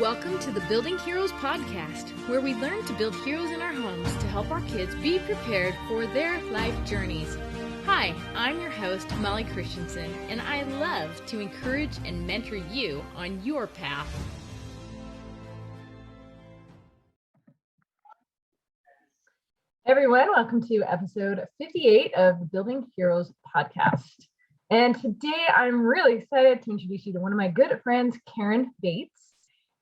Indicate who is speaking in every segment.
Speaker 1: Welcome to the Building Heroes podcast, where we learn to build heroes in our homes to help our kids be prepared for their life journeys. Hi, I'm your host, Molly Christensen, and I love to encourage and mentor you on your path.
Speaker 2: Hey everyone, welcome to episode 58 of the Building Heroes podcast. And today I'm really excited to introduce you to one of my good friends, Karen Bates.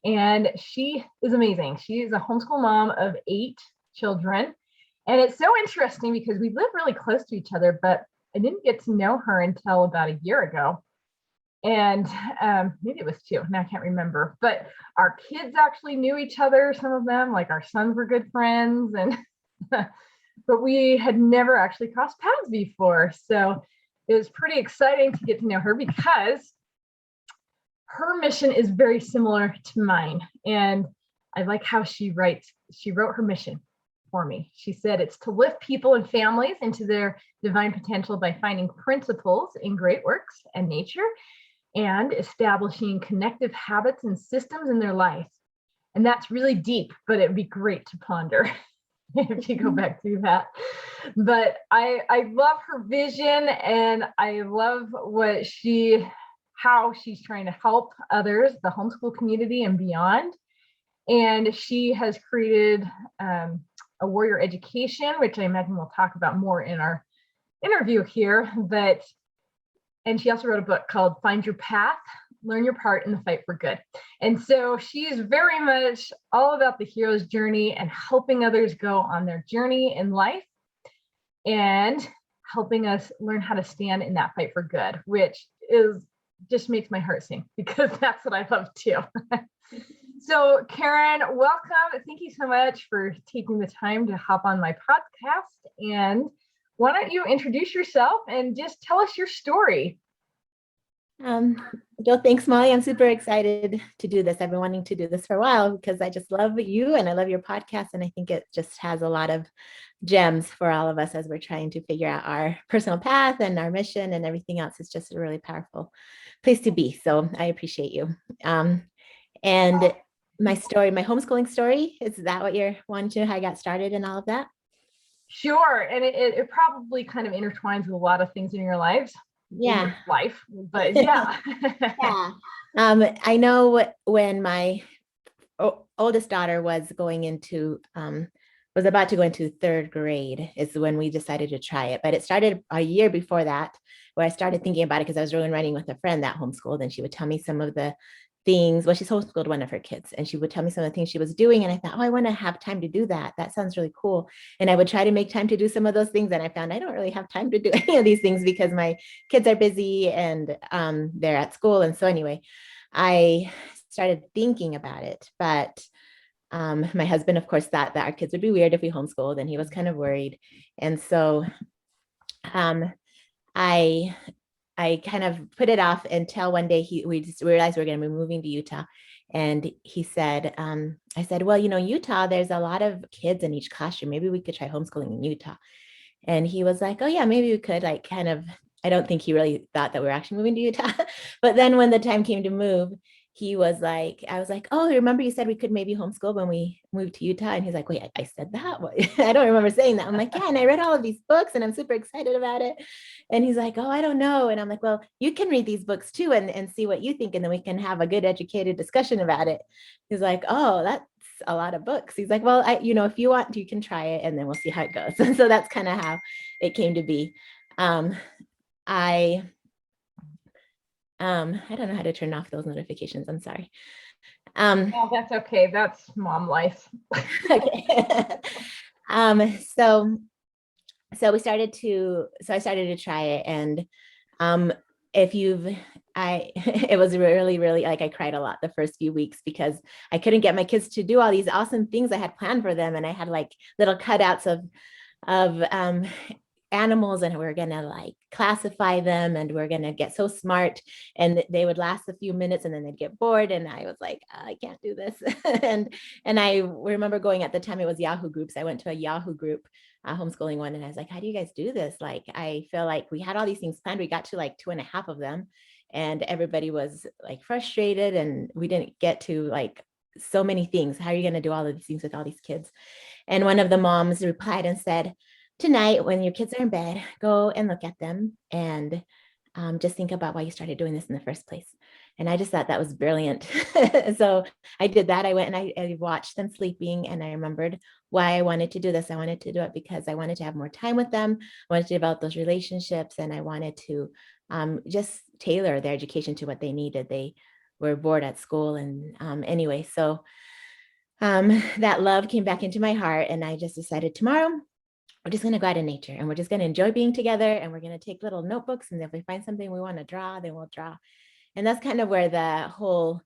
Speaker 2: And she is amazing. She is a homeschool mom of 8 children. And it's so interesting because we live really close to each other, but I didn't get to know her until about a year ago. And maybe it was 2, now I can't remember. But our kids actually knew each other, some of them, like our sons were good friends. And but we had never actually crossed paths before. So it was pretty exciting to get to know her because her mission is very similar to mine. And I like how she wrote her mission for me. She said it's to lift people and families into their divine potential by finding principles in great works and nature and establishing connective habits and systems in their life. And that's really deep, but it would be great to ponder if you go back through that. But I love her vision, and I love how she's trying to help others, the homeschool community and beyond. And she has created a warrior education, which I imagine we'll talk about more in our interview here. And she also wrote a book called Find Your Path, Learn Your Part in the Fight for Good. And so she is very much all about the hero's journey and helping others go on their journey in life and helping us learn how to stand in that fight for good, which just makes my heart sing because that's what I love too. So Karen, welcome. Thank you so much for taking the time to hop on my podcast. And why don't you introduce yourself and just tell us your story?
Speaker 3: Well, thanks, Molly. I'm super excited to do this. I've been wanting to do this for a while because I just love you and I love your podcast. And I think it just has a lot of gems for all of us as we're trying to figure out our personal path and our mission and everything else. It's just a really powerful place to be. So I appreciate you. And my story, my homeschooling story, is that what you're wanting to, how I got started and all of that?
Speaker 2: Sure. And it probably kind of intertwines with a lot of things in your lives.
Speaker 3: Yeah.
Speaker 2: Life, but yeah.
Speaker 3: Yeah. I know when my oldest daughter was about to go into 3rd grade is when we decided to try it. But it started a year before that, where I started thinking about it because I was really running with a friend that homeschooled, and she would tell me some of the things. Well, she's homeschooled one of her kids, and she would tell me some of the things she was doing. And I thought, I want to have time to do that. That sounds really cool. And I would try to make time to do some of those things. And I found I don't really have time to do any of these things because my kids are busy and they're at school. And so anyway, I started thinking about it. But my husband, of course, thought that our kids would be weird if we homeschooled, and he was kind of worried. And so I kind of put it off until one day we just realized we were going to be moving to Utah. And he said, I said, well, Utah, there's a lot of kids in each classroom. Maybe we could try homeschooling in Utah. And he was like, oh yeah, maybe we could, like, kind of, I don't think he really thought that we were actually moving to Utah. But then when the time came to move, he was like, I was like, oh, remember you said we could maybe homeschool when we moved to Utah? And he's like, wait, I said that? I don't remember saying that. I'm like, yeah, and I read all of these books and I'm super excited about it. And he's like, oh, I don't know. And I'm like, well, you can read these books too and see what you think. And then we can have a good educated discussion about it. He's like, oh, that's a lot of books. He's like, well, if you want, you can try it and then we'll see how it goes. And so that's kind of how it came to be. I don't know how to turn off those notifications. I'm sorry.
Speaker 2: Oh, that's okay. That's mom life.
Speaker 3: Okay. So I started to try it, and it was really, really, like, I cried a lot the first few weeks because I couldn't get my kids to do all these awesome things I had planned for them. And I had like little cutouts of animals, and we're going to like classify them, and we're going to get so smart, and they would last a few minutes and then they'd get bored. And I was like, I can't do this. and I remember going, at the time it was Yahoo groups. I went to a Yahoo group, homeschooling one. And I was like, how do you guys do this? Like, I feel like we had all these things planned. We got to like 2.5 of them, and everybody was like frustrated, and we didn't get to like so many things. How are you going to do all of these things with all these kids? And one of the moms replied and said, tonight, when your kids are in bed, go and look at them and just think about why you started doing this in the first place. And I just thought that was brilliant. So I did that. I went and I watched them sleeping, and I remembered why I wanted to do this. I wanted to do it because I wanted to have more time with them. I wanted to develop those relationships, and I wanted to just tailor their education to what they needed. They were bored at school. And anyway, so that love came back into my heart, and I just decided tomorrow we're just going to go out in nature, and we're just going to enjoy being together, and we're going to take little notebooks, and if we find something we want to draw, then we'll draw. And that's kind of where the whole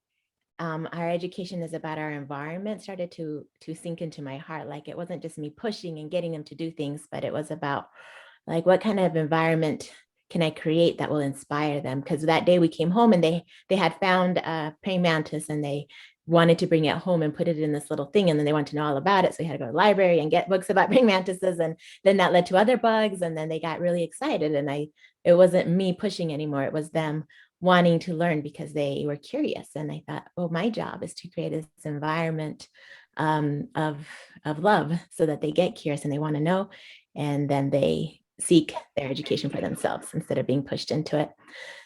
Speaker 3: our education is about our environment started to sink into my heart. Like, it wasn't just me pushing and getting them to do things, but it was about like, what kind of environment can I create that will inspire them? Because that day we came home and they had found a praying mantis, and they wanted to bring it home and put it in this little thing. And then they wanted to know all about it. So we had to go to the library and get books about praying mantises. And then that led to other bugs. And then they got really excited. And it wasn't me pushing anymore. It was them wanting to learn because they were curious. And I thought, well, my job is to create this environment of love so that they get curious and they want to know. And then they seek their education for themselves instead of being pushed into it.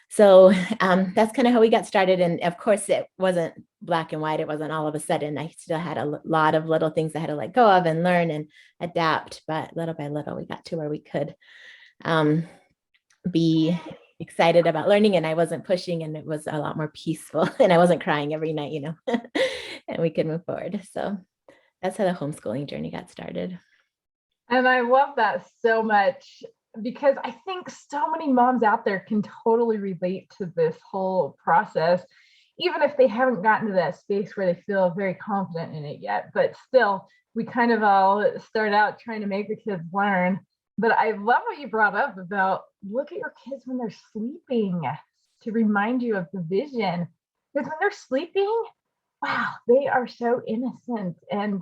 Speaker 3: So that's kind of how we got started. And of course, it wasn't black and white. It wasn't all of a sudden. I still had a lot of little things I had to let go of and learn and adapt. But little by little, we got to where we could be excited about learning, and I wasn't pushing, and it was a lot more peaceful, and I wasn't crying every night, and we could move forward. So that's how the homeschooling journey got started.
Speaker 2: And I love that so much, because I think so many moms out there can totally relate to this whole process, even if they haven't gotten to that space where they feel very confident in it yet. But still, we kind of all start out trying to make the kids learn. But I love what you brought up about look at your kids when they're sleeping to remind you of the vision. Because when they're sleeping, wow, they are so innocent, and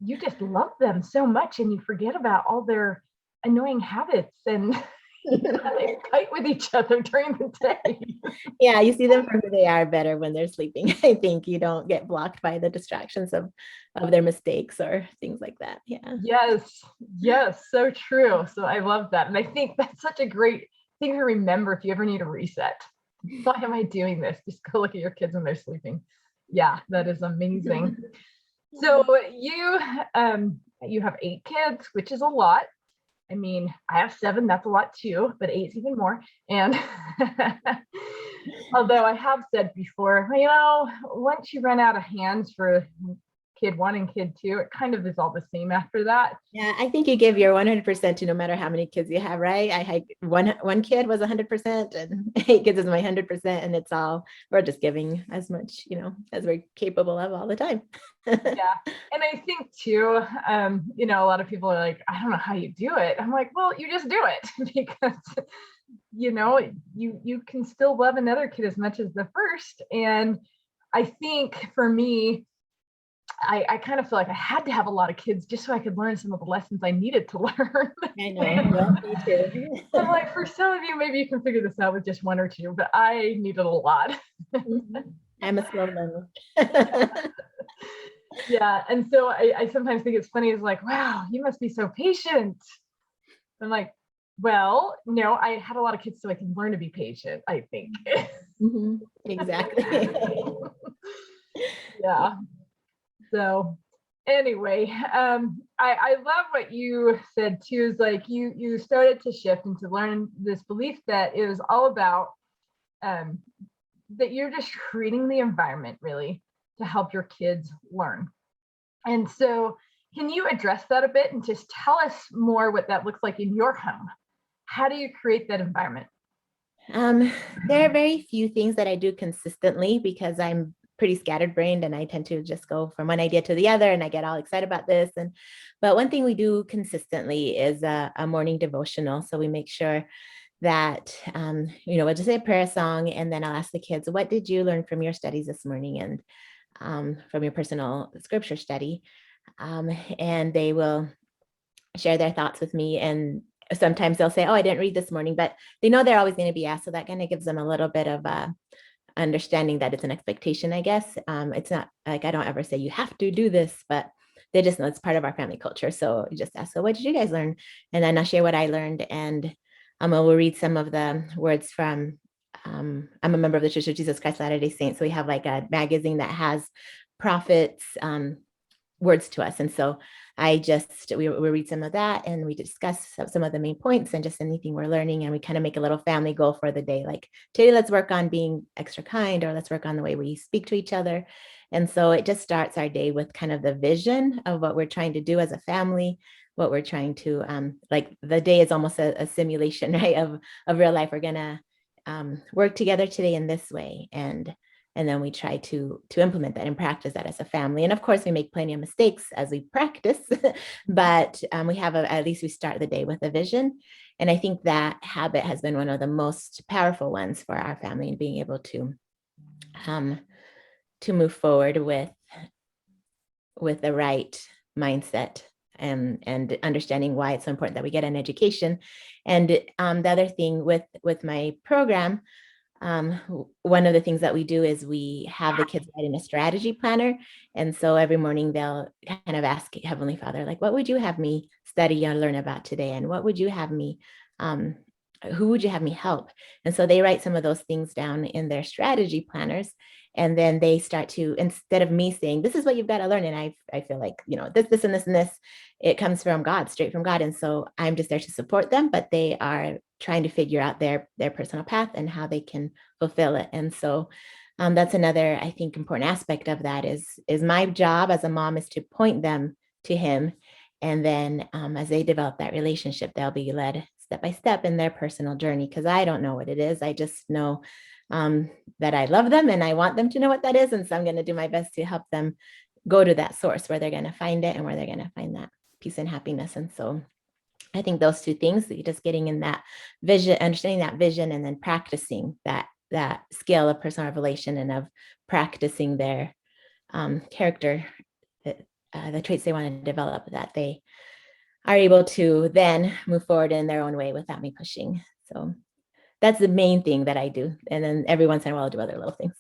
Speaker 2: you just love them so much, and you forget about all their annoying habits and they fight with each other during the day.
Speaker 3: Yeah, you see them for who they are better when they're sleeping. I think you don't get blocked by the distractions of their mistakes or things like that. Yeah.
Speaker 2: Yes, so true. So I love that. And I think that's such a great thing to remember if you ever need a reset. Why am I doing this? Just go look at your kids when they're sleeping. Yeah, that is amazing. So you have 8 kids, which is a lot. I mean, I have 7, that's a lot too, but 8's even more. And although I have said before, once you run out of hands for kid 1 and kid 2, it kind of is all the same after that.
Speaker 3: Yeah, I think you give your 100% to no matter how many kids you have, right? I had one kid was 100% and 8 kids is my 100%, and we're just giving as much, as we're capable of all the time.
Speaker 2: Yeah. And I think too, a lot of people are like, I don't know how you do it. I'm like, well, you just do it because, you can still love another kid as much as the first. And I think for me, I kind of feel like I had to have a lot of kids just so I could learn some of the lessons I needed to learn.
Speaker 3: I know. Well, me too.
Speaker 2: I'm like, for some of you, maybe you can figure this out with just 1 or 2, but I needed a lot.
Speaker 3: I'm a slow learner.
Speaker 2: Yeah. And so I sometimes think it's funny. It's like, wow, you must be so patient. I'm like, well, no, I had a lot of kids so I can learn to be patient, I think.
Speaker 3: Mm-hmm. Exactly.
Speaker 2: Yeah. So anyway, I love what you said too, is like you started to shift and to learn this belief that it was all about that you're just creating the environment really to help your kids learn. And so can you address that a bit and just tell us more what that looks like in your home? How do you create that environment?
Speaker 3: There are very few things that I do consistently because I'm pretty scattered brained and I tend to just go from one idea to the other and I get all excited about this. But one thing we do consistently is a morning devotional. So we make sure that, we'll just say a prayer song, and then I'll ask the kids, what did you learn from your studies this morning and from your personal scripture study? And they will share their thoughts with me. And sometimes they'll say, oh, I didn't read this morning, but they know they're always going to be asked. So that kind of gives them a little bit of understanding that it's an expectation, I guess. It's not like I don't ever say you have to do this, but they just know it's part of our family culture. So you just ask, so what did you guys learn? And then I'll share what I learned. And we'll read some of the words from, I'm a member of the Church of Jesus Christ Latter-day Saints. So we have like a magazine that has prophets, words to us. And so we read some of that and we discuss some of the main points and just anything we're learning. And we kind of make a little family goal for the day. Like today, let's work on being extra kind, or let's work on the way we speak to each other. And so it just starts our day with kind of the vision of what we're trying to do as a family, what we're trying to, like the day is almost a simulation, right, of real life. We're going to work together today in this way. And then we try to implement that and practice that as a family. And of course, we make plenty of mistakes as we practice, but at least we start the day with a vision. And I think that habit has been one of the most powerful ones for our family, and being able to move forward with the right mindset and understanding why it's so important that we get an education. And the other thing with my program, one of the things that we do is we have the kids write in a strategy planner. And so every morning they'll kind of ask Heavenly Father, like, what would you have me study and learn about today? And what would you have me, who would you have me help? And so they write some of those things down in their strategy planners. And then they start to, instead of me saying, this is what you've got to learn, and I feel like, this and this and this, it comes from God, straight from God. And so I'm just there to support them, but they are trying to figure out their personal path and how they can fulfill it. And so that's another, I think, important aspect of that is my job as a mom is to point them to Him. And then as they develop that relationship, they'll be led step by step in their personal journey, because I don't know what it is. I just know that I love them and I want them to know what that is. And so I'm going to do my best to help them go to that source where they're going to find it and where they're going to find that peace and happiness. And so I think those two things, just getting in that vision, understanding that vision, and then practicing that skill of personal revelation and of practicing their character, the traits they want to develop, that they are able to then move forward in their own way without me pushing. So that's the main thing that I do. And then every once in a while I'll do other little things.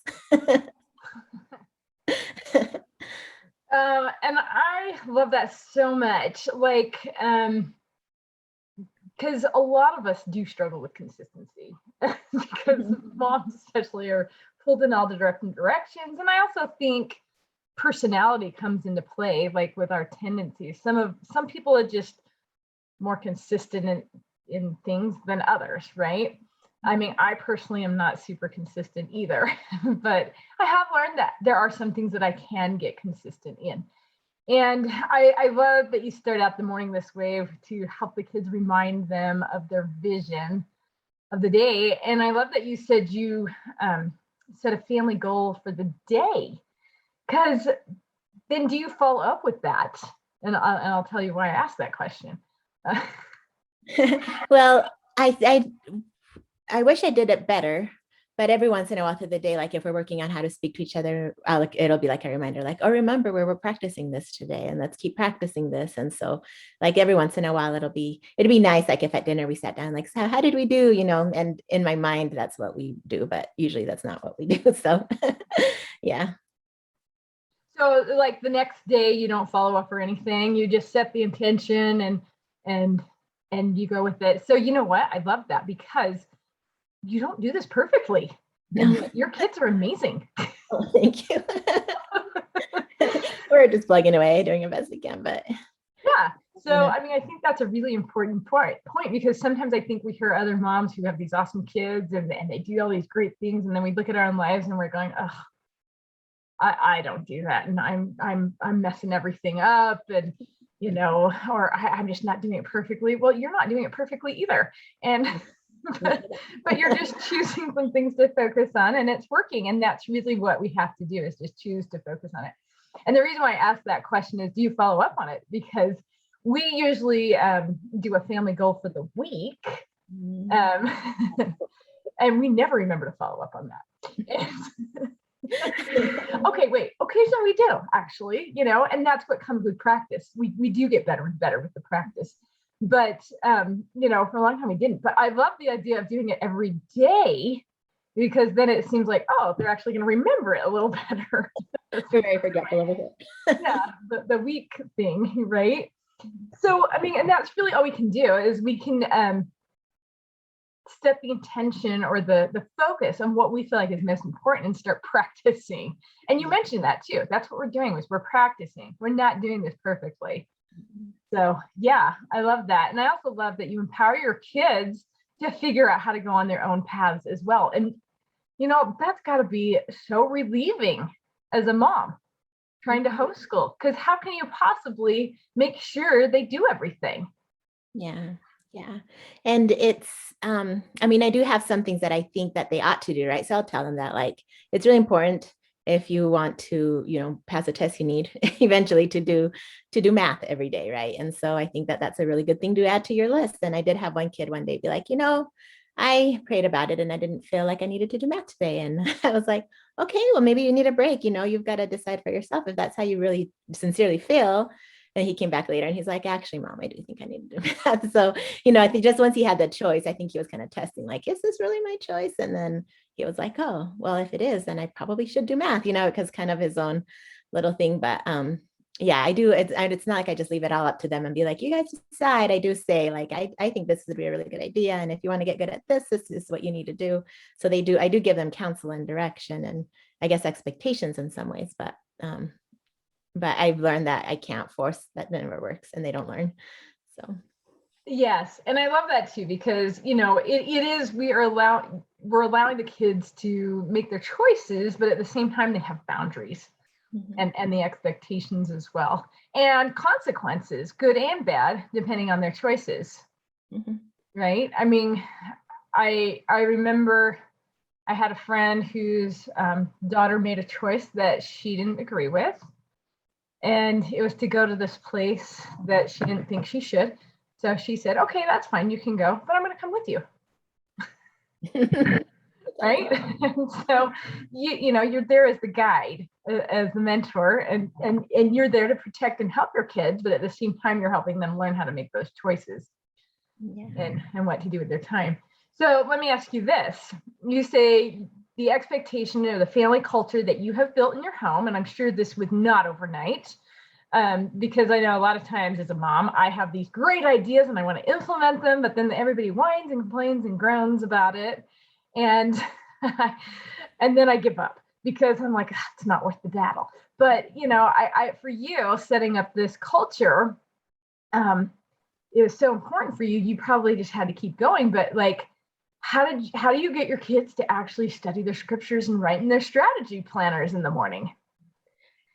Speaker 2: And I love that so much. Like, because a lot of us do struggle with consistency because moms especially are pulled in all the different directions. And I also think personality comes into play, like with our tendencies. Some people are just more consistent in things than others, right? I mean, I personally am not super consistent either, but I have learned that there are some things that I can get consistent in. And I love that you start out the morning this way to help the kids, remind them of their vision of the day. And I love that you said you set a family goal for the day, because then do you follow up with that? And I'll tell you why I asked that question.
Speaker 3: Well, I wish I did it better, but every once in a while through the day, like if we're working on how to speak to each other, it'll be like a reminder, like, oh, remember where we're practicing this today, and let's keep practicing this. And so like every once in a while it'd be nice, like if at dinner we sat down, like, so how did we do, and in my mind that's what we do, but usually that's not what we do. So yeah.
Speaker 2: So like the next day you don't follow up or anything, you just set the intention and you go with it. So you know what, I love that, because you don't do this perfectly. No. And your kids are amazing.
Speaker 3: Oh, thank you. We're just plugging away, doing our best we can, but
Speaker 2: yeah. So I mean, I think that's a really important point, because sometimes I think we hear other moms who have these awesome kids and they do all these great things, and then we look at our own lives and we're going, oh, I don't do that, and I'm messing everything up, and or I'm just not doing it perfectly. Well, you're not doing it perfectly either, and but you're just choosing some things to focus on, and it's working. And that's really what we have to do, is just choose to focus on it. And the reason why I asked that question is, do you follow up on it? Because we usually do a family goal for the week, and we never remember to follow up on that. Okay, wait, occasionally we do, actually, and that's what comes with practice. We do get better and better with the practice. But, for a long time we didn't. But I love the idea of doing it every day, because then it seems like, oh, they're actually going to remember it a little better.
Speaker 3: We're very forgetful of it.
Speaker 2: Yeah, the week thing, right? So, I mean, and that's really all we can do is we can set the intention or the focus on what we feel like is most important and start practicing. And you mentioned that too. That's what we're doing is we're practicing. We're not doing this perfectly. So yeah, I love that. And I also love that you empower your kids to figure out how to go on their own paths as well. And, that's got to be so relieving as a mom trying to homeschool, because how can you possibly make sure they do everything?
Speaker 3: Yeah. Yeah. And it's, I mean, I do have some things that I think that they ought to do, right? So I'll tell them that, like, it's really important if you want to, pass a test, you need eventually to do math every day, right? And so I think that that's a really good thing to add to your list. And I did have one kid one day be like, I prayed about it and I didn't feel like I needed to do math today. And I was like, okay, well, maybe you need a break. You've got to decide for yourself if that's how you really sincerely feel. And he came back later and he's like, actually, Mom, I do think I need to do math. So, I think just once he had the choice, I think he was kind of testing, like, is this really my choice? And then he was like, oh, well, if it is, then I probably should do math, because kind of his own little thing. But yeah, I do. It's not like I just leave it all up to them and be like, you guys decide. I do say, like, I think this would be a really good idea. And if you want to get good at this is what you need to do. So I do give them counsel and direction and I guess expectations in some ways, but I've learned that I can't force. That never works and they don't learn. So.
Speaker 2: Yes. And I love that too, because, it is, we're allowing the kids to make their choices, but at the same time, they have boundaries and the expectations as well. And consequences, good and bad, depending on their choices. Right. I mean, I remember I had a friend whose daughter made a choice that she didn't agree with. And it was to go to this place that she didn't think she should. So she said, okay, that's fine. You can go, but I'm going to come with you. Right. And so, you're there as the guide, as the mentor, and you're there to protect and help your kids. But at the same time, you're helping them learn how to make those choices and what to do with their time. So let me ask you this. You say the expectation or the family culture that you have built in your home, and I'm sure this was not overnight, because I know a lot of times as a mom, I have these great ideas and I want to implement them, but then everybody whines and complains and groans about it. And and then I give up because I'm like, it's not worth the battle. But, I for you, setting up this culture, it was so important for you. You probably just had to keep going, but like, how do you get your kids to actually study their scriptures and write in their strategy planners in the morning?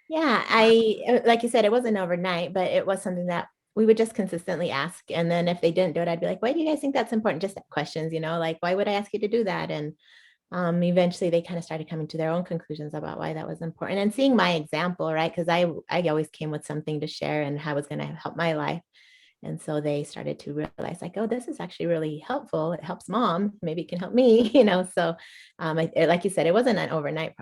Speaker 3: Yeah, like you said, it wasn't overnight, but it was something that we would just consistently ask. And then if they didn't do it, I'd be like, why do you guys think that's important? Just questions, like, why would I ask you to do that? And eventually they kind of started coming to their own conclusions about why that was important and seeing my example, right? Because I always came with something to share and how it was going to help my life. And so they started to realize, like, oh, this is actually really helpful. It helps Mom. Maybe it can help me, So like you said, it wasn't an overnight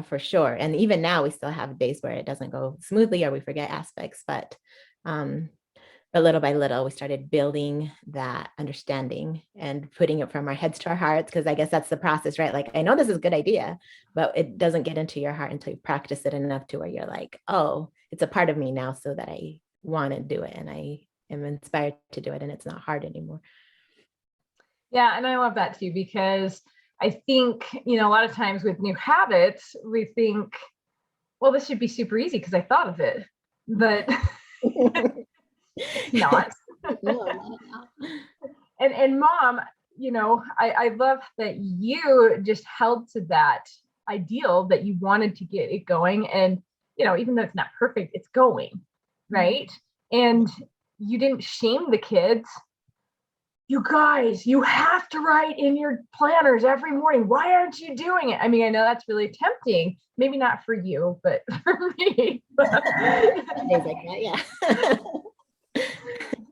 Speaker 3: for sure. And even now we still have days where it doesn't go smoothly or we forget aspects, but little by little, we started building that understanding and putting it from our heads to our hearts. Because I guess that's the process, right? Like, I know this is a good idea, but it doesn't get into your heart until you practice it enough to where you're like, oh, it's a part of me now, so that I want to do it. And I am inspired to do it. And it's not hard anymore.
Speaker 2: Yeah. And I love that too, because I think, a lot of times with new habits, we think, well, this should be super easy because I thought of it, but it's not. No. And Mom, I love that you just held to that ideal that you wanted to get it going. And, even though it's not perfect, it's going, right? And you didn't shame the kids. You guys, you have to write in your planners every morning. Why aren't you doing it? I mean, I know that's really tempting. Maybe not for you, but for me. But yeah.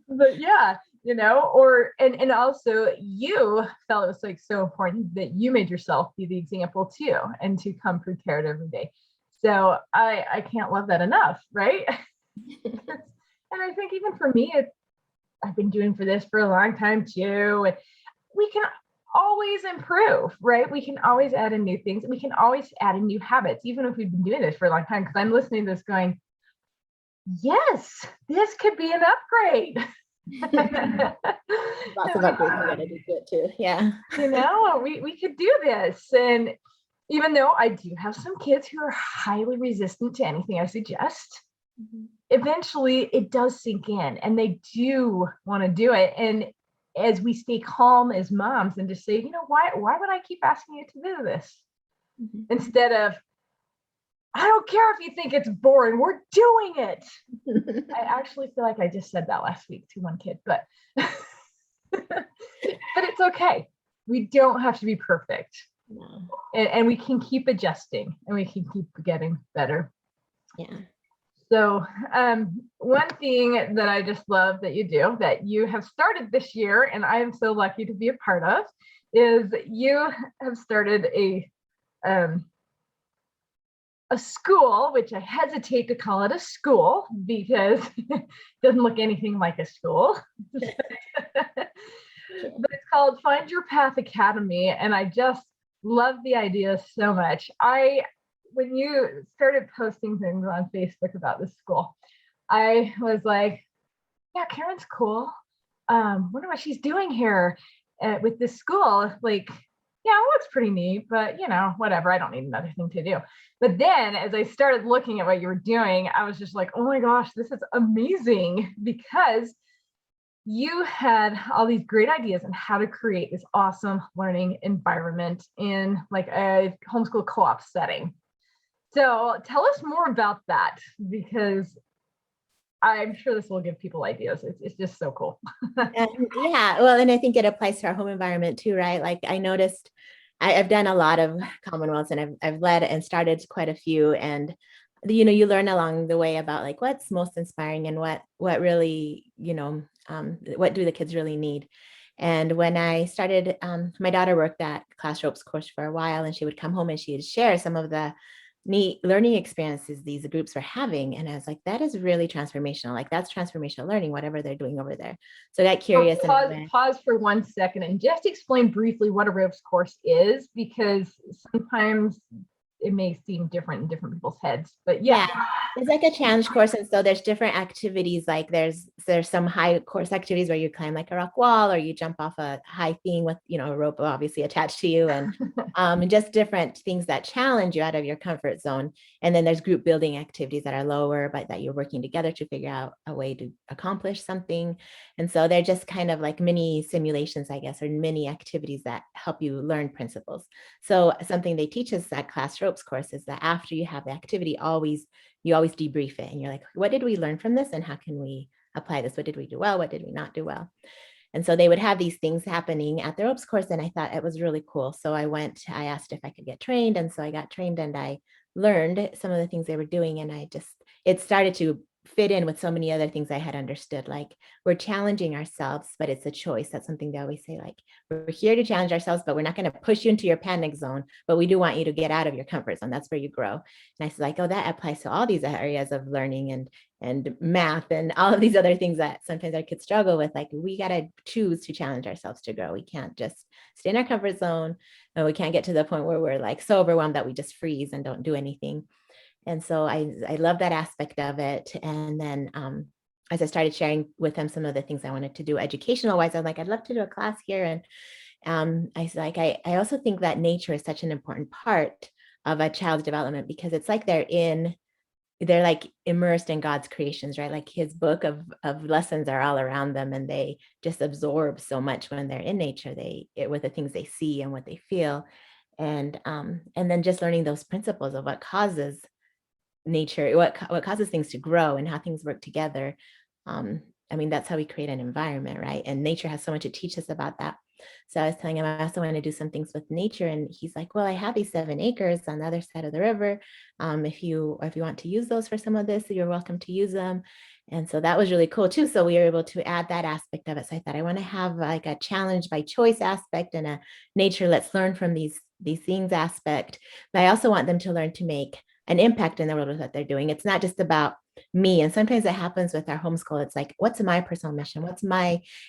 Speaker 2: But yeah, and also you felt it was like so important that you made yourself be the example too, and to come prepared every day. So I can't love that enough, right? And I think even for me, I've been doing for this for a long time too. And always improve, right? We can always add in new things. We can always add in new habits, even if we've been doing this for a long time. Because I'm listening to this going, yes, this could be an upgrade.
Speaker 3: Lots of upgrades we're gonna do it too. Yeah.
Speaker 2: We could do this. And even though I do have some kids who are highly resistant to anything I suggest, eventually it does sink in and they do want to do it. And as we stay calm as moms and just say, why would I keep asking you to do this? Instead of, I don't care if you think it's boring, we're doing it. I actually feel like I just said that last week to one kid, but but it's okay. We don't have to be perfect.
Speaker 3: No.
Speaker 2: And we can keep adjusting and we can keep getting better.
Speaker 3: Yeah.
Speaker 2: So one thing that I just love that you do, that you have started this year, and I am so lucky to be a part of, is you have started a school, which I hesitate to call it a school because it doesn't look anything like a school. But it's called Find Your Path Academy. And I just love the idea so much. When you started posting things on Facebook about this school, I was like, yeah, Karen's cool. Wonder what she's doing here with this school. Like, yeah, it looks pretty neat, but whatever. I don't need another thing to do. But then as I started looking at what you were doing, I was just like, oh my gosh, this is amazing, because you had all these great ideas on how to create this awesome learning environment in like a homeschool co-op setting. So tell us more about that, because I'm sure this will give people ideas. It's just so cool.
Speaker 3: Yeah, well, and I think it applies to our home environment too, right? Like I noticed I've done a lot of Commonwealths, and I've led and started quite a few, and you learn along the way about like what's most inspiring and what really, what do the kids really need. And when I started, my daughter worked at Class Ropes course for a while, and she would come home and she would share some of the neat learning experiences these groups are having. And I was like, that is really transformational. Like that's transformational learning, whatever they're doing over there. So I got curious.
Speaker 2: Pause for 1 second and just explain briefly what a Riffs course is, because sometimes it may seem different in different people's heads, but yeah.
Speaker 3: It's like a challenge course. And so there's different activities. Like there's some high course activities where you climb like a rock wall, or you jump off a high thing with, a rope obviously attached to you, and just different things that challenge you out of your comfort zone. And then there's group building activities that are lower, but that you're working together to figure out a way to accomplish something. And so they're just kind of like mini simulations, I guess, or mini activities that help you learn principles. So something they teach us at Class Ropes course is that after you have the activity, you always debrief it, and you're like, what did we learn from this, and how can we apply this? What did we do well? What did we not do well? And so they would have these things happening at the ropes course, and I thought it was really cool. So I asked if I could get trained, and so I got trained, and I learned some of the things they were doing, and it started to fit in with so many other things I had understood. Like we're challenging ourselves, but it's a choice. That's something they always say, like we're here to challenge ourselves, but we're not going to push you into your panic zone, but we do want you to get out of your comfort zone. That's where you grow. And I was like, oh, that applies to all these areas of learning and math and all of these other things that sometimes our kids struggle with. Like we got to choose to challenge ourselves to grow. We can't just stay in our comfort zone, and we can't get to the point where we're like so overwhelmed that we just freeze and don't do anything. And so I love that aspect of it. And then as I started sharing with them some of the things I wanted to do educational wise, I'm like, I'd love to do a class here. And I was like, I also think that nature is such an important part of a child's development, because it's like they're like immersed in God's creations, right? Like his book of lessons are all around them, and they just absorb so much when they're in nature, with the things they see and what they feel. And then just learning those principles of what causes nature, what causes things to grow and how things work together. That's how we create an environment, right? And nature has so much to teach us about that. So I was telling him I also want to do some things with nature, and he's like, well, I have these 7 acres on the other side of the river. If you want to use those for some of this, you're welcome to use them. And so that was really cool too. So we were able to add that aspect of it. So I thought I want to have like a challenge by choice aspect and a nature, let's learn from these things aspect. But I also want them to learn to make an impact in the world with what they're doing. It's not just about me. And sometimes it happens with our homeschool. It's like, what's my personal mission?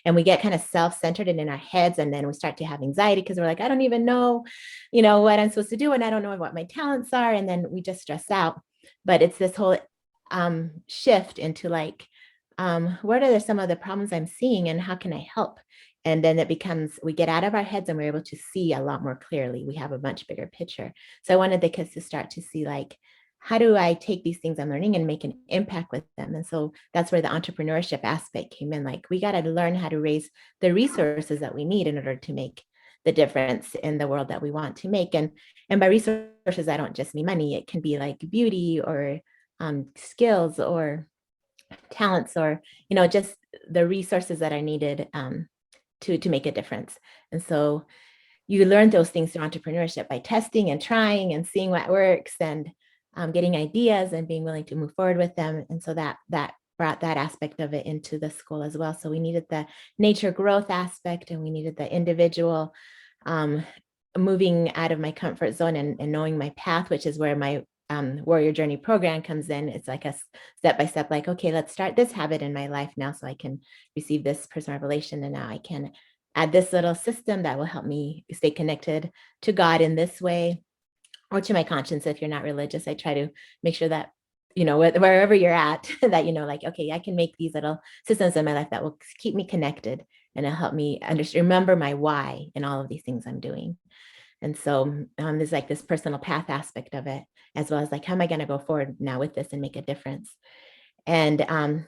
Speaker 3: And we get kind of self-centered and in our heads. And then we start to have anxiety because we're like, I don't even know, what I'm supposed to do. And I don't know what my talents are. And then we just stress out. But it's this whole shift into like, what are some of the problems I'm seeing and how can I help? And then we get out of our heads and we're able to see a lot more clearly. We have a much bigger picture. So I wanted the kids to start to see like, how do I take these things I'm learning and make an impact with them? And so that's where the entrepreneurship aspect came in. Like, we got to learn how to raise the resources that we need in order to make the difference in the world that we want to make. And by resources, I don't just mean money. It can be like beauty or skills or talents or, just the resources that are needed to make a difference. And so you learn those things through entrepreneurship by testing and trying and seeing what works and getting ideas and being willing to move forward with them. And so that brought that aspect of it into the school as well. So we needed the nature growth aspect and we needed the individual moving out of my comfort zone and knowing my path, which is where my Warrior Journey program comes in. It's like a step-by-step, like, okay, let's start this habit in my life now so I can receive this personal revelation. And now I can add this little system that will help me stay connected to God in this way, or to my conscience. If you're not religious, I try to make sure that, wherever you're at, that, like, okay, I can make these little systems in my life that will keep me connected and it'll help me remember my why in all of these things I'm doing. And so there's like this personal path aspect of it, as well as like, how am I going to go forward now with this and make a difference? And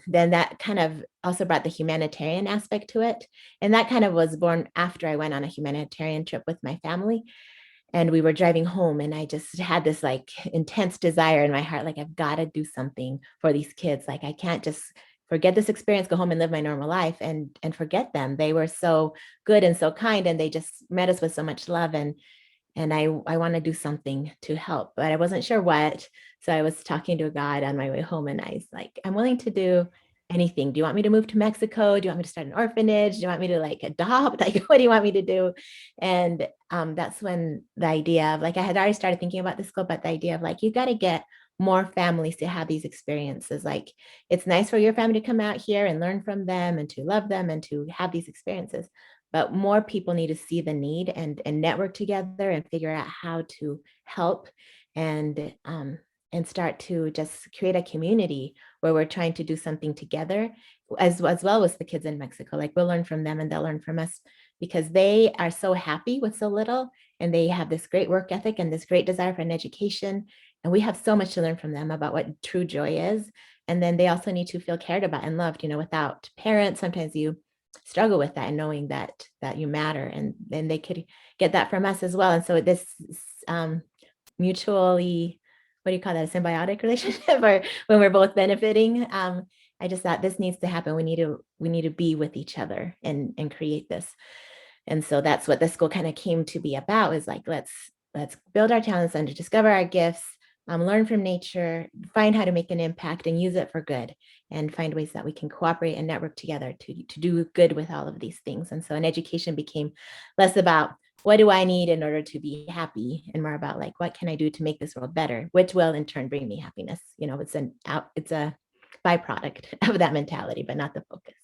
Speaker 3: then that kind of also brought the humanitarian aspect to it. And that kind of was born after I went on a humanitarian trip with my family. And we were driving home and I just had this like intense desire in my heart, like, I've got to do something for these kids. Like, I can't just forget this experience, go home and live my normal life and forget them. They were so good and so kind, and they just met us with so much love. And I want to do something to help, but I wasn't sure what. So I was talking to God on my way home and I was like, I'm willing to do anything. Do you want me to move to Mexico? Do you want me to start an orphanage? Do you want me to like adopt? Like, what do you want me to do? And that's when the idea of like, I had already started thinking about this school, but the idea of like, you got to get more families to have these experiences. Like, it's nice for your family to come out here and learn from them and to love them and to have these experiences. But more people need to see the need and network together and figure out how to help and start to just create a community where we're trying to do something together, as well as the kids in Mexico. Like, we'll learn from them and they'll learn from us, because they are so happy with so little and they have this great work ethic and this great desire for an education. And we have so much to learn from them about what true joy is. And then they also need to feel cared about and loved. Without parents, sometimes you struggle with that and knowing that you matter, and then they could get that from us as well. And so this mutually, what do you call that, a symbiotic relationship, or when we're both benefiting. I just thought this needs to happen. We need to be with each other and create this. And so that's what the school kind of came to be about, is like, let's build our talents and to discover our gifts, learn from nature, find how to make an impact and use it for good, and find ways that we can cooperate and network together to do good with all of these things. And so an education became less about what do I need in order to be happy, and more about like, what can I do to make this world better, which will in turn bring me happiness. It's a byproduct of that mentality, but not the focus.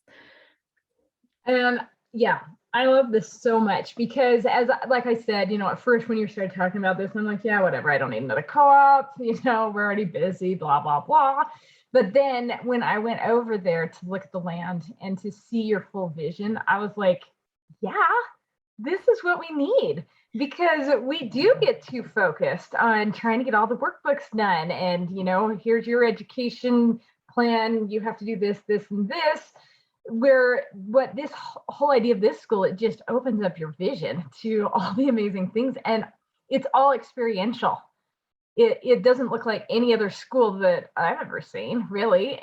Speaker 2: And yeah, I love this so much because like I said, at first when you started talking about this, I'm like, yeah, whatever. I don't need another co-op, we're already busy, blah, blah, blah. But then when I went over there to look at the land and to see your full vision, I was like, yeah, this is what we need, because we do get too focused on trying to get all the workbooks done. And, here's your education plan. You have to do this, this, and this. What this whole idea of this school, it just opens up your vision to all the amazing things, and it's all experiential. It doesn't look like any other school that I've ever seen, really.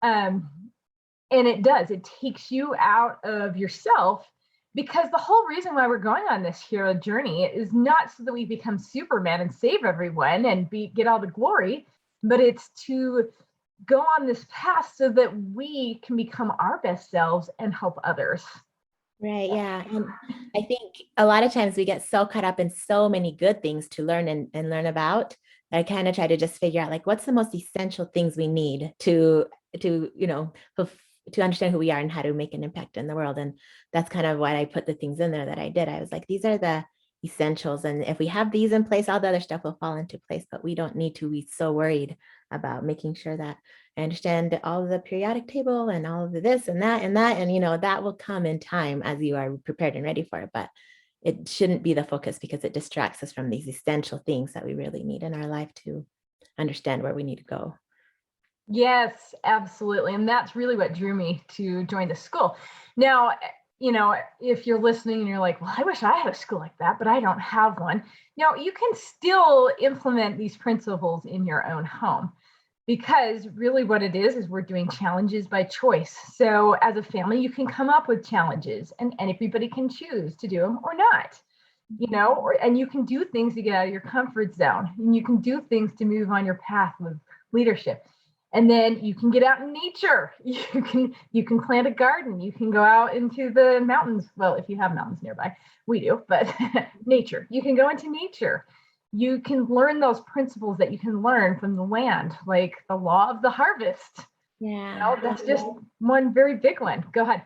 Speaker 2: And it takes you out of yourself, because the whole reason why we're going on this hero journey is not so that we become Superman and save everyone and get all the glory, but it's to go on this path so that we can become our best selves and help others.
Speaker 3: Right. Yeah. And I think a lot of times we get so caught up in so many good things to learn and learn about, I kind of try to just figure out like what's the most essential things we need to to understand who we are and how to make an impact in the world. And that's kind of why I put the things in there that I did. I was like, these are the essentials. And if we have these in place, all the other stuff will fall into place, but we don't need to be so worried about making sure that I understand all of the periodic table and all of the this and that and that. And, that will come in time as you are prepared and ready for it. But it shouldn't be the focus because it distracts us from these essential things that we really need in our life to understand where we need to go.
Speaker 2: Yes, absolutely. And that's really what drew me to join the school. Now, if you're listening and you're like, well, I wish I had a school like that, but I don't have one. You can still implement these principles in your own home, because really what it is we're doing challenges by choice. So as a family, you can come up with challenges and everybody can choose to do them or not, and you can do things to get out of your comfort zone, and you can do things to move on your path with leadership. And then you can get out in nature. You can plant a garden. You can go out into the mountains. Well, if you have mountains nearby, we do, but nature. You can go into nature. You can learn those principles that you can learn from the land, like the law of the harvest.
Speaker 3: Yeah.
Speaker 2: That's just one very big one. Go ahead.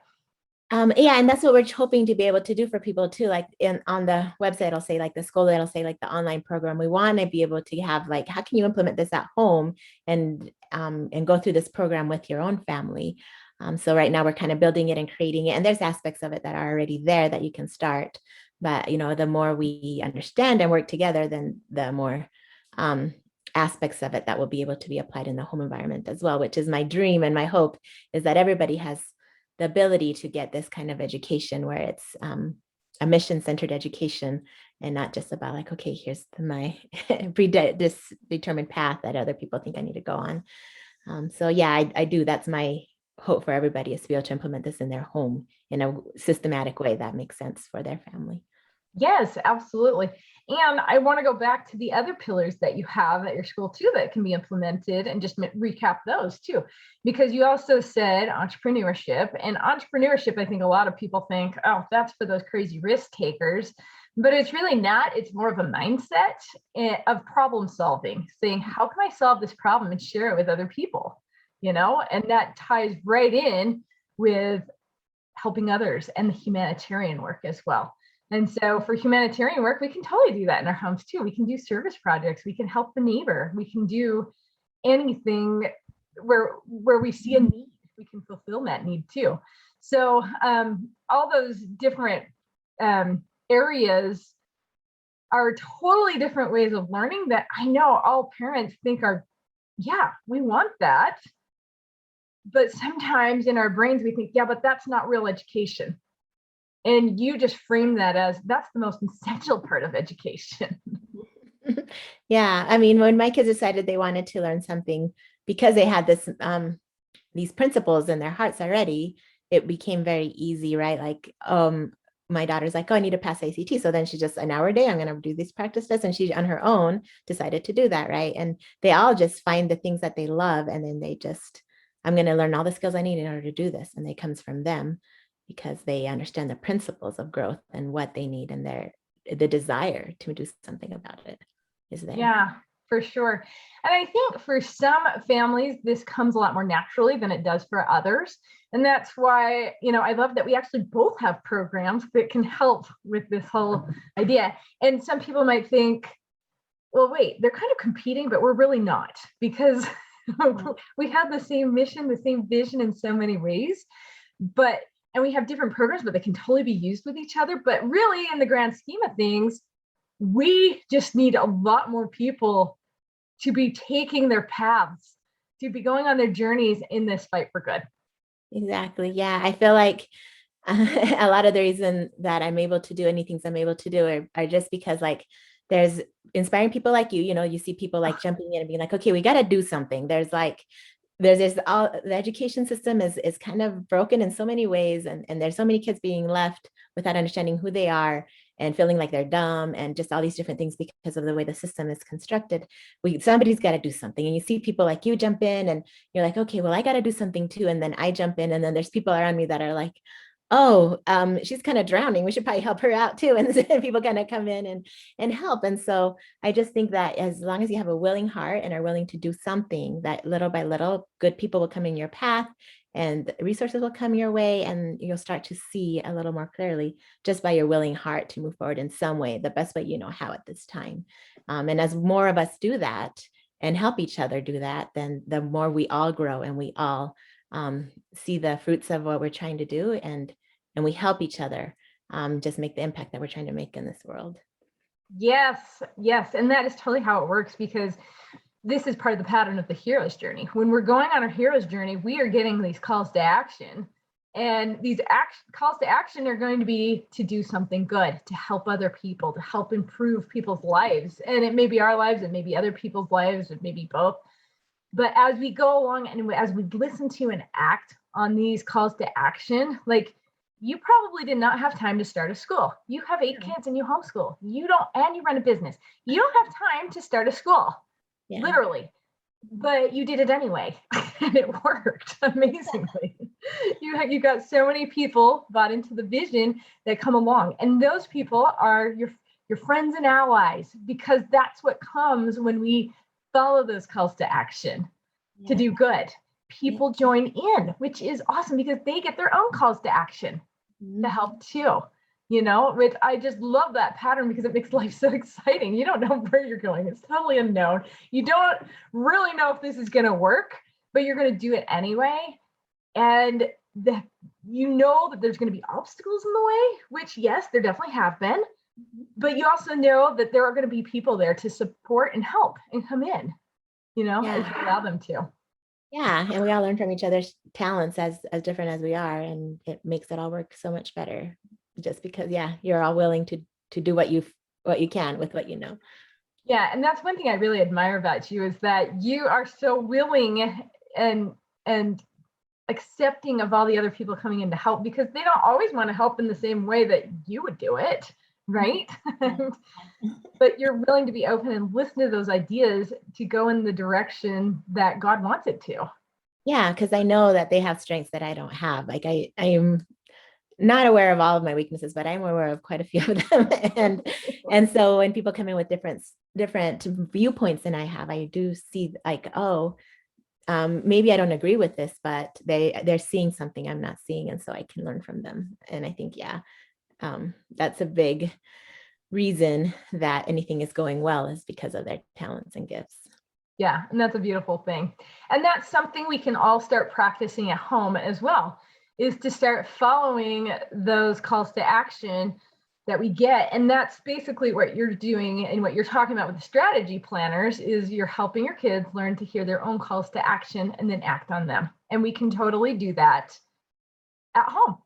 Speaker 3: Yeah, and that's what we're hoping to be able to do for people too. Like on the website, it'll say like the school, it'll say like the online program. We want to be able to have like, how can you implement this at home and go through this program with your own family? So right now we're kind of building it and creating it, and there's aspects of it that are already there that you can start. But the more we understand and work together, then the more aspects of it that will be able to be applied in the home environment as well, which is my dream and my hope, is that everybody has the ability to get this kind of education where it's a mission-centered education and not just about like, okay, here's my predetermined path that other people think I need to go on. So yeah, I do. That's my hope for everybody, is to be able to implement this in their home in a systematic way that makes sense for their family.
Speaker 2: Yes, absolutely. And I want to go back to the other pillars that you have at your school too that can be implemented, and just recap those too, because you also said entrepreneurship. And entrepreneurship, I think a lot of people think, oh, that's for those crazy risk takers, but it's really not. It's more of a mindset of problem solving, saying, how can I solve this problem and share it with other people? And that ties right in with helping others and the humanitarian work as well. And so for humanitarian work, we can totally do that in our homes too. We can do service projects. We can help the neighbor. We can do anything where we see a need. We can fulfill that need too. So all those different areas are totally different ways of learning that I know all parents think are, yeah, we want that. But sometimes in our brains, we think, yeah, but that's not real education. And you just frame that as that's the most essential part of education.
Speaker 3: Yeah. I mean, when my kids decided they wanted to learn something because they had these principles in their hearts already, it became very easy, right? Like, my daughter's like, oh, I need to pass ACT. So then she just an hour a day, I'm going to do these practice tests. And she on her own decided to do that. Right. And they all just find the things that they love. And then I'm going to learn all the skills I need in order to do this. And it comes from them, because they understand the principles of growth and what they need, and the desire to do something about it is there.
Speaker 2: Yeah, for sure. And I think for some families, this comes a lot more naturally than it does for others. And that's why, I love that we actually both have programs that can help with this whole idea. And some people might think, well, wait, they're kind of competing, but we're really not, because we have the same mission, the same vision in so many ways. And we have different programs, but they can totally be used with each other. But really, in the grand scheme of things, we just need a lot more people to be taking their paths, to be going on their journeys in this fight for good.
Speaker 3: Exactly. Yeah. I feel like a lot of the reason that I'm able to do anything I'm able to do are just because like there's inspiring people like you see people like jumping in and being like, okay, we got to do something. There's all the education system is kind of broken in so many ways. And there's so many kids being left without understanding who they are and feeling like they're dumb and just all these different things because of the way the system is constructed. Somebody's got to do something. And you see people like you jump in and you're like, okay, well, I got to do something too. And then I jump in, and then there's people around me that are like, oh, she's kind of drowning. We should probably help her out too. And then people kind of come in and help. And so I just think that as long as you have a willing heart and are willing to do something, that little by little, good people will come in your path and resources will come your way, and you'll start to see a little more clearly just by your willing heart to move forward in some way, the best way you know how at this time. And as more of us do that and help each other do that, then the more we all grow and we all see the fruits of what we're trying to do, and we help each other just make the impact that we're trying to make in this world.
Speaker 2: Yes, yes. And that is totally how it works, because this is part of the pattern of the hero's journey. When we're going on our hero's journey, we are getting these calls to action. And these calls to action are going to be to do something good, to help other people, to help improve people's lives. And it may be our lives, it may be other people's lives, it may be both. But as we go along and as we listen to and act on these calls to action, like, you probably did not have time to start a school. You have 8 kids and you homeschool. You don't, and you run a business. You don't have time to start a school, literally. But you did it anyway, and it worked amazingly. You got so many people bought into the vision that come along, and those people are your friends and allies, because that's what comes when we follow those calls to action to do good. People join in, which is awesome, because they get their own calls to action to help too. Which I just love that pattern, because it makes life so exciting. You don't know where you're going. It's totally unknown. You don't really know if this is going to work, but you're going to do it anyway. And that there's going to be obstacles in the way, which, yes, there definitely have been. But you also know that there are going to be people there to support and help and come in, as you allow them to.
Speaker 3: Yeah, and we all learn from each other's talents as different as we are, and it makes it all work so much better. Just because, you're all willing to do what you can with what you know.
Speaker 2: Yeah, and that's one thing I really admire about you, is that you are so willing and accepting of all the other people coming in to help, because they don't always want to help in the same way that you would do it, right? But you're willing to be open and listen to those ideas to go in the direction that God wants it to.
Speaker 3: Yeah, because I know that they have strengths that I don't have. Like I am not aware of all of my weaknesses, but I'm aware of quite a few of them. And so when people come in with different viewpoints than I have, I do see like, maybe I don't agree with this, but they're seeing something I'm not seeing. And so I can learn from them. And I think, that's a big reason that anything is going well, is because of their talents and gifts.
Speaker 2: Yeah, and that's a beautiful thing. And that's something we can all start practicing at home as well, is to start following those calls to action that we get. And that's basically what you're doing, and what you're talking about with the strategy planners is you're helping your kids learn to hear their own calls to action and then act on them. And we can totally do that at home.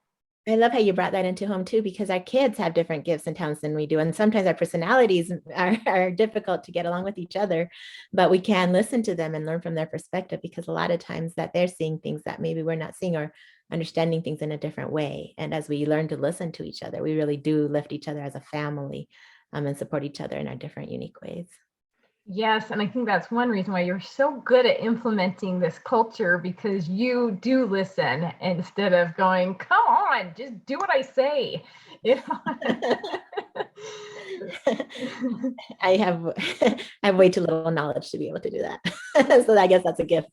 Speaker 3: I love how you brought that into home too, because our kids have different gifts and talents than we do. And sometimes our personalities are difficult to get along with each other, but we can listen to them and learn from their perspective, because a lot of times that they're seeing things that maybe we're not seeing, or understanding things in a different way. And as we learn to listen to each other, we really do lift each other as a family, and support each other in our different unique ways.
Speaker 2: Yes, and I think that's one reason why you're so good at implementing this culture, because you do listen instead of going, come on, just do what I say.
Speaker 3: I have way too little knowledge to be able to do that. So I guess that's a gift.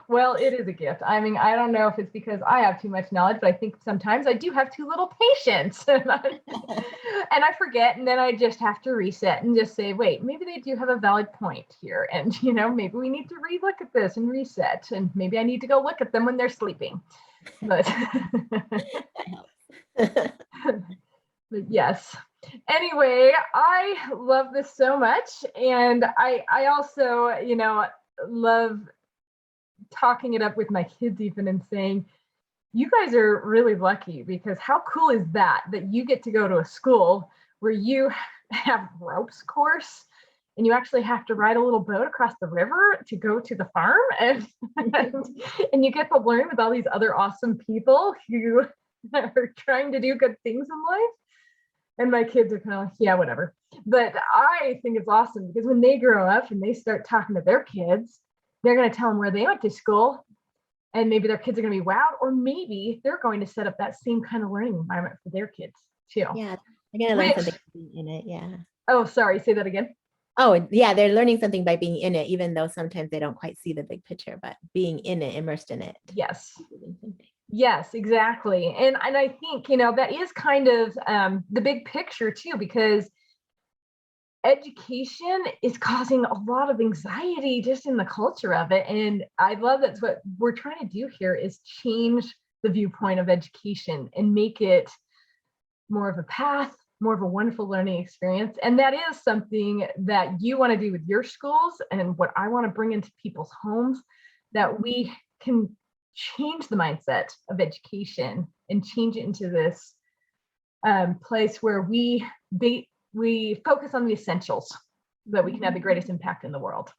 Speaker 2: Well, it is a gift. I mean, I don't know if it's because I have too much knowledge, but I think sometimes I do have too little patience. And I forget, and then I just have to reset and just say, wait, maybe they do have a valid point here. And, maybe we need to relook at this and reset. And maybe I need to go look at them when they're sleeping. But, but yes. Anyway, I love this so much. And I also, love talking it up with my kids even, and saying, you guys are really lucky, because how cool is that you get to go to a school where you have ropes course, and you actually have to ride a little boat across the river to go to the farm, and you get to learn with all these other awesome people who are trying to do good things in life. And my kids are kind of like, yeah, whatever. But I think it's awesome, because when they grow up and they start talking to their kids, they're going to tell them where they went to school. and maybe their kids are going to be wowed, or maybe they're going to set up that same kind of learning environment for their kids too.
Speaker 3: Yeah, they're going to learn something in it. Yeah.
Speaker 2: Oh, sorry. Say that again.
Speaker 3: Oh, yeah. They're learning something by being in it, even though sometimes they don't quite see the big picture, but being in it, immersed in it.
Speaker 2: Yes. Yes, exactly. And I think, that is kind of the big picture too, because education is causing a lot of anxiety just in the culture of it. And I love that's what we're trying to do here, is change the viewpoint of education and make it more of a path, more of a wonderful learning experience. And that is something that you want to do with your schools, and what I want to bring into people's homes, that we can change the mindset of education and change it into this place where we focus on the essentials, so that we can have the greatest impact in the world.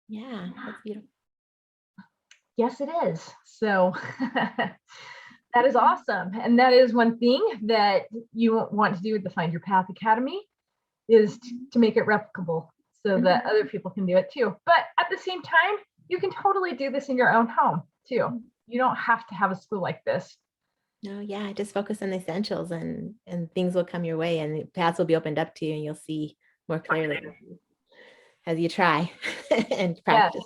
Speaker 3: Yeah, that's beautiful.
Speaker 2: Yes, it is. So that is awesome. And that is one thing that you want to do with the Find Your Path Academy, is to make it replicable so that other people can do it too. But at the same time, you can totally do this in your own home too. You don't have to have a school like this.
Speaker 3: No, yeah, just focus on the essentials, and things will come your way, and paths will be opened up to you, and you'll see more clearly as you try and practice.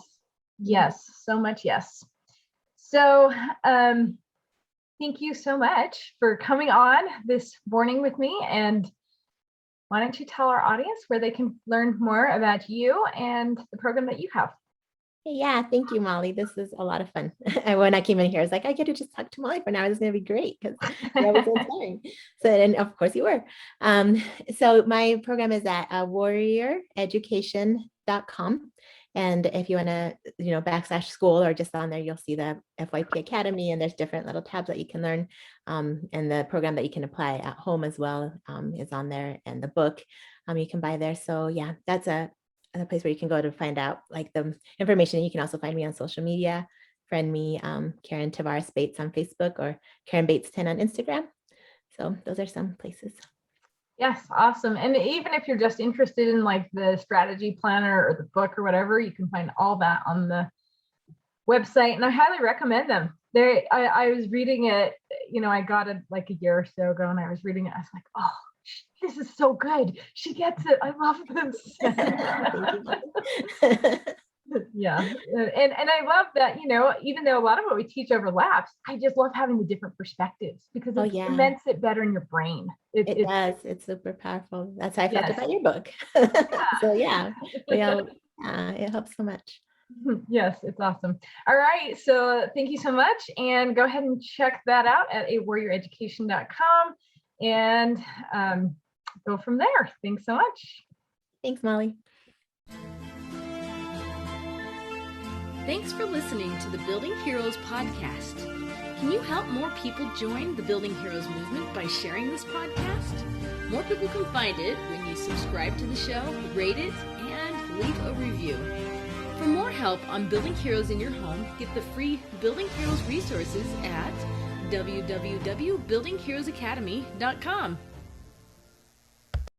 Speaker 2: Yes, so much yes. So thank you so much for coming on this morning with me. And why don't you tell our audience where they can learn more about you and the program that you have?
Speaker 3: Yeah, thank you, Molly. This is a lot of fun. And when I came in here, I was like, I get to just talk to Molly for now. This is going to be great, because you're always inspiring. So, and of course you were. So my program is at warrioreducation.com. And if you want to, /school, or just on there, you'll see the FYP Academy, and there's different little tabs that you can learn. And the program that you can apply at home as well is on there, and the book you can buy there. So yeah, that's a place where you can go to find out like the information. You can also find me on social media. Friend me, Karen Tavares Bates on Facebook, or Karen Bates 10 on Instagram. So those are some places.
Speaker 2: Yes, awesome. And even if you're just interested in like the strategy planner or the book or whatever, you can find all that on the website. And I highly recommend them. I was reading it, I got it like a year or so ago, and I was reading it. I was like, oh, this is so good. She gets it. I love this. Yeah. And I love that, even though a lot of what we teach overlaps, I just love having the different perspectives, because it cements it better in your brain.
Speaker 3: It does. It's super powerful. That's how I felt about your book. So yeah, it helps so much.
Speaker 2: Yes, it's awesome. All right. So thank you so much. And go ahead and check that out at warrioreducation.com and go from there. Thanks so much.
Speaker 3: Thanks, Molly.
Speaker 1: Thanks for listening to the Building Heroes podcast. Can you help more people join the Building Heroes movement by sharing this podcast? More people can find it when you subscribe to the show, rate it, and leave a review. For more help on building heroes in your home, get the free Building Heroes resources at www.buildingheroesacademy.com.